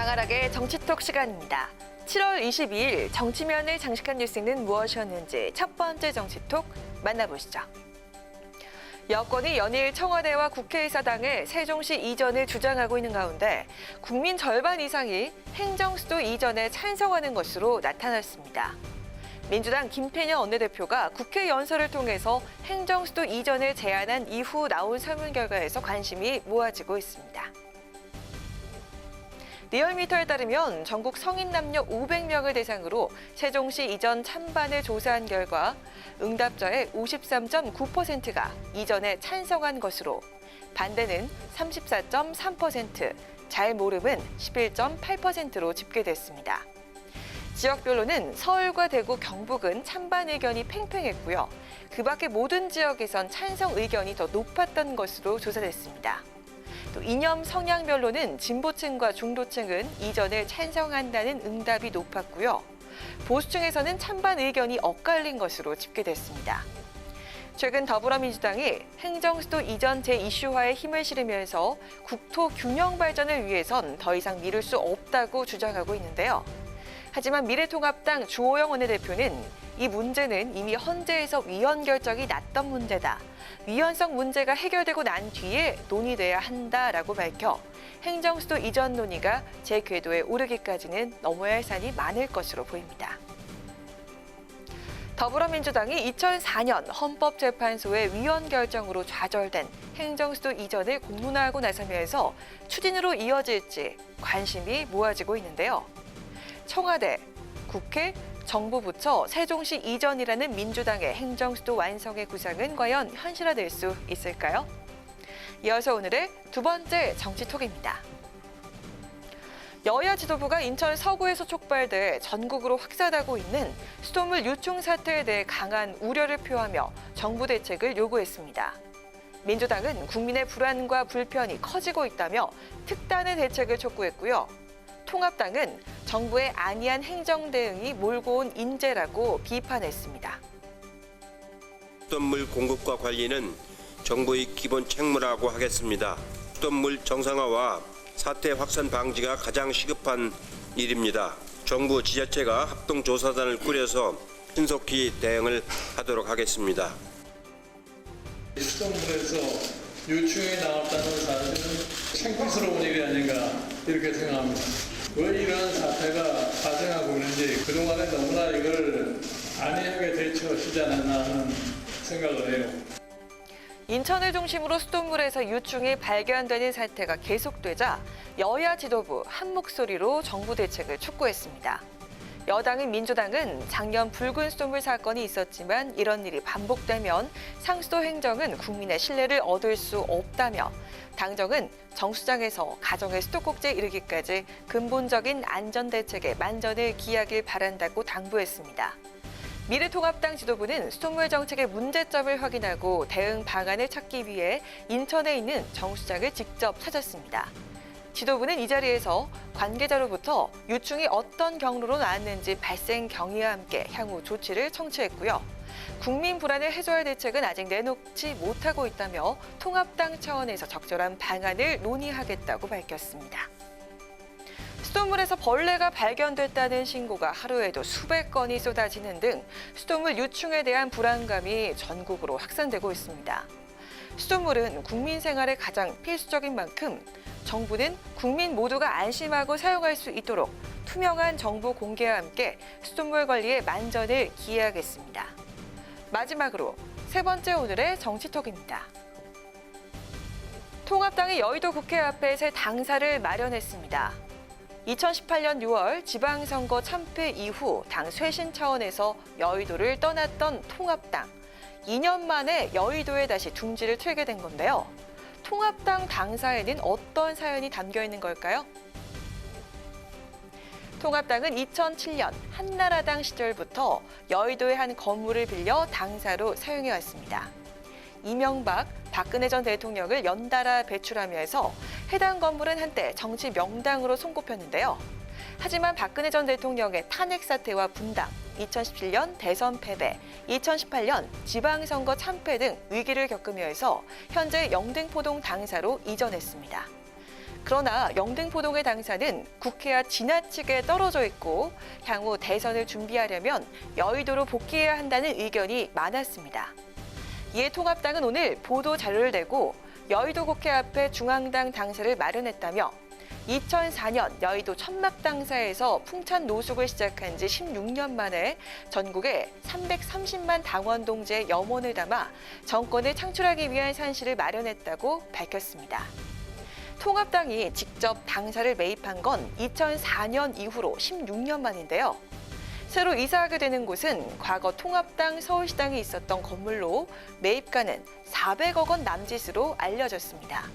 장하락의 정치톡 시간입니다. 7월 22일 정치면을 장식한 뉴스는 무엇이었는지 첫 번째 정치톡 만나보시죠. 여권이 연일 청와대와 국회의사당의 세종시 이전을 주장하고 있는 가운데 국민 절반 이상이 행정수도 이전에 찬성하는 것으로 나타났습니다. 민주당 김태년 원내대표가 국회 연설을 통해서 행정수도 이전을 제안한 이후 나온 설문 결과에서 관심이 모아지고 있습니다. 리얼미터에 따르면 전국 성인 남녀 500명을 대상으로 세종시 이전 찬반을 조사한 결과 응답자의 53.9%가 이전에 찬성한 것으로 반대는 34.3%, 잘 모름은 11.8%로 집계됐습니다. 지역별로는 서울과 대구, 경북은 찬반 의견이 팽팽했고요. 그 밖의 모든 지역에선 찬성 의견이 더 높았던 것으로 조사됐습니다. 또 이념 성향별로는 진보층과 중도층은 이전을 찬성한다는 응답이 높았고요. 보수층에서는 찬반 의견이 엇갈린 것으로 집계됐습니다. 최근 더불어민주당이 행정수도 이전 제2슈화에 힘을 실으면서 국토 균형 발전을 위해선 더 이상 미룰 수 없다고 주장하고 있는데요. 하지만 미래통합당 주호영 원내대표는 이 문제는 이미 헌재에서 위헌 결정이 났던 문제다. 위헌성 문제가 해결되고 난 뒤에 논의돼야 한다라고 밝혀 행정수도 이전 논의가 제 궤도에 오르기까지는 넘어야 할 산이 많을 것으로 보입니다. 더불어민주당이 2004년 헌법재판소의 위헌 결정으로 좌절된 행정수도 이전을 공론화하고 나서면서 추진으로 이어질지 관심이 모아지고 있는데요. 청와대, 국회, 정부 부처 세종시 이전이라는 민주당의 행정수도 완성의 구상은 과연 현실화될 수 있을까요? 이어서 오늘의 두 번째 정치톡입니다. 여야 지도부가 인천 서구에서 촉발돼 전국으로 확산하고 있는 수돗물 유충 사태에 대해 강한 우려를 표하며 정부 대책을 요구했습니다. 민주당은 국민의 불안과 불편이 커지고 있다며 특단의 대책을 촉구했고요. 통합당은 정부의 안이한 행정 대응이 몰고 온 인재라고 비판했습니다. 수돗물 공급과 관리는 정부의 기본 책무라고 하겠습니다. 수돗물 정상화와 사태 확산 방지가 가장 시급한 일입니다. 정부 지자체가 합동조사단을 꾸려서 신속히 대응을 하도록 하겠습니다. 수돗물에서 유충이 나왔다는 사실은 창피스러운 일이 아닌가 이렇게 생각합니다. 왜 이러한 사태가 발생하고 있는지 그동안에 너무나 이걸 안이하게 대처하지 않았나 하는 생각을 해요. 인천을 중심으로 수돗물에서 유충이 발견되는 사태가 계속되자 여야 지도부 한 목소리로 정부 대책을 촉구했습니다. 여당인 민주당은 작년 붉은 수돗물 사건이 있었지만 이런 일이 반복되면 상수도 행정은 국민의 신뢰를 얻을 수 없다며 당정은 정수장에서 가정의 수도꼭지에 이르기까지 근본적인 안전대책에 만전을 기하길 바란다고 당부했습니다. 미래통합당 지도부는 수돗물 정책의 문제점을 확인하고 대응 방안을 찾기 위해 인천에 있는 정수장을 직접 찾았습니다. 지도부는 이 자리에서 관계자로부터 유충이 어떤 경로로 나왔는지 발생 경위와 함께 향후 조치를 청취했고요. 국민 불안을 해소할 대책은 아직 내놓지 못하고 있다며 통합당 차원에서 적절한 방안을 논의하겠다고 밝혔습니다. 수돗물에서 벌레가 발견됐다는 신고가 하루에도 수백 건이 쏟아지는 등 수돗물 유충에 대한 불안감이 전국으로 확산되고 있습니다. 수돗물은 국민 생활에 가장 필수적인 만큼 정부는 국민 모두가 안심하고 사용할 수 있도록 투명한 정보 공개와 함께 수돗물 관리에 만전을 기해야겠습니다. 마지막으로 세 번째 오늘의 정치톡입니다. 통합당이 여의도 국회 앞에 새 당사를 마련했습니다. 2018년 6월 지방선거 참패 이후 당 쇄신 차원에서 여의도를 떠났던 통합당. 2년 만에 여의도에 다시 둥지를 틀게 된 건데요. 통합당 당사에는 어떤 사연이 담겨 있는 걸까요? 통합당은 2007년 한나라당 시절부터 여의도의 한 건물을 빌려 당사로 사용해왔습니다. 이명박, 박근혜 전 대통령을 연달아 배출하면서 해당 건물은 한때 정치 명당으로 손꼽혔는데요. 하지만 박근혜 전 대통령의 탄핵 사태와 분당, 2017년 대선 패배, 2018년 지방선거 참패 등 위기를 겪으면서 현재 영등포동 당사로 이전했습니다. 그러나 영등포동의 당사는 국회와 지나치게 떨어져 있고 향후 대선을 준비하려면 여의도로 복귀해야 한다는 의견이 많았습니다. 이에 통합당은 오늘 보도 자료를 내고 여의도 국회 앞에 중앙당 당사를 마련했다며 2004년 여의도 천막당사에서 풍찬 노숙을 시작한 지 16년 만에 전국에 330만 당원 동지의 염원을 담아 정권을 창출하기 위한 산실을 마련했다고 밝혔습니다. 통합당이 직접 당사를 매입한 건 2004년 이후로 16년 만인데요. 새로 이사하게 되는 곳은 과거 통합당 서울시당이 있었던 건물로 매입가는 400억 원 남짓으로 알려졌습니다.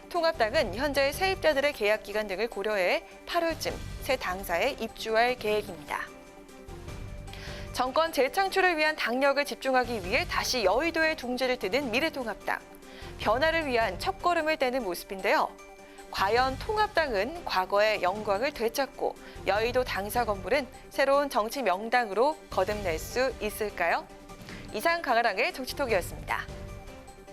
통합당은 현재 세입자들의 계약 기간 등을 고려해 8월쯤 새 당사에 입주할 계획입니다. 정권 재창출을 위한 당력을 집중하기 위해 다시 여의도에 둥지를 트는 미래통합당. 변화를 위한 첫걸음을 떼는 모습인데요. 과연 통합당은 과거의 영광을 되찾고 여의도 당사 건물은 새로운 정치 명당으로 거듭날 수 있을까요? 이상 강아랑의 정치톡이었습니다.